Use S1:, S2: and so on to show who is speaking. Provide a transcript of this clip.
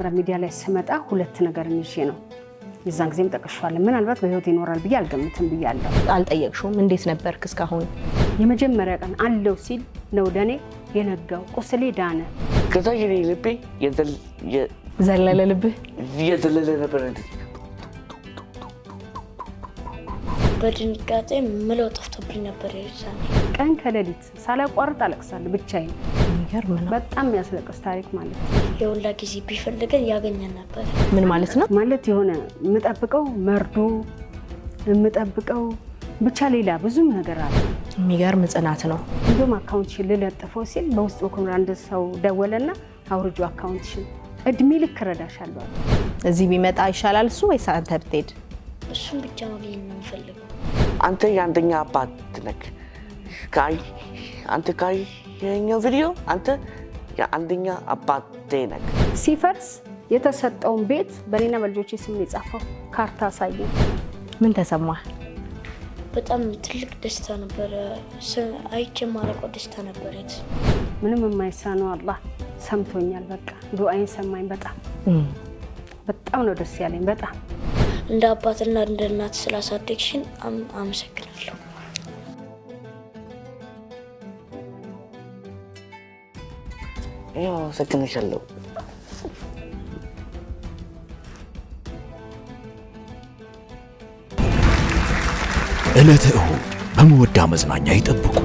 S1: ለመጀመሪያ ሚዲያ ላይ ስመጣ ሁለት ነገር እንይዤ ነው የዛን ጊዜም ጠቅሻለሁ ምናልባት በህይወት ይኖራል ብዬ አልገምትም ብያለሁ
S2: አልጠየቅሽውም እንዴት ነበርክ እስካሁን
S1: የመጀመሪያ ቀን አለው ሲል ነው ደኔ የነጋው ቁስሌ ዳነ
S3: ከዛ የኔ ልቤ
S2: ዘለለ ልብህ
S3: የዘለለ ነበር
S4: በድንጋጤ ምለው ጠፍቶብኝ ነበር ይዛኔ
S1: ቀን ከሌሊት ሳላቋርጥ አለቅሳለሁ ብቻዬን
S2: የሚገርም ነው
S1: በጣም የሚያስለቅስ ታሪክ ማለት ነው
S4: የሁላ ጊዜ ቢፈልገን ያገኘን ነበር
S2: ምን ማለት ነው
S1: ማለት የሆነ የምጠብቀው መርዶ የምጠብቀው ብቻ ሌላ ብዙም ነገር አለ
S2: የሚገርም ጽናት ነው
S1: እንደውም አካውንትሽን ልለጥፈው ሲል በውስጥ በኩል አንድ ሰው ደወለና አውርጆ አካውንትሽን እድሜ ልክ ረዳሻለሁ
S2: እዚህ ቢመጣ ይሻላል እሱ ወይስ አንተ ብትሄድ
S4: እሱን ብቻ ማግኘት ነው የምፈልገው
S3: አንተ የአንደኛ አባት ነህ አንተ የኛው ቪዲዮ አንተ የአንደኛ አባት ነህ
S1: ሲፈርስ የተሰጠውን ቤት በኔና በልጆቼ ስም የጻፈው ካርታ አሳየኝ
S2: ምን ተሰማ
S4: በጣም ትልቅ ደስታ ነበር አይቼ ማለቀው ደስታ ነበር
S1: ምንም የማይሳነው አላህ ሰምቶኛል በቃ ዱአዬን ሰማኝ በጣም ነው ደስ ያለኝ በጣም
S4: እንደ አባትና እንደ እናት ስላሳደግሽን አመሰግናለሁ
S3: ያው ሰክነሻለሁ
S5: ዕለተ እሁድ በመወዳ መዝናኛ ይጠብቁ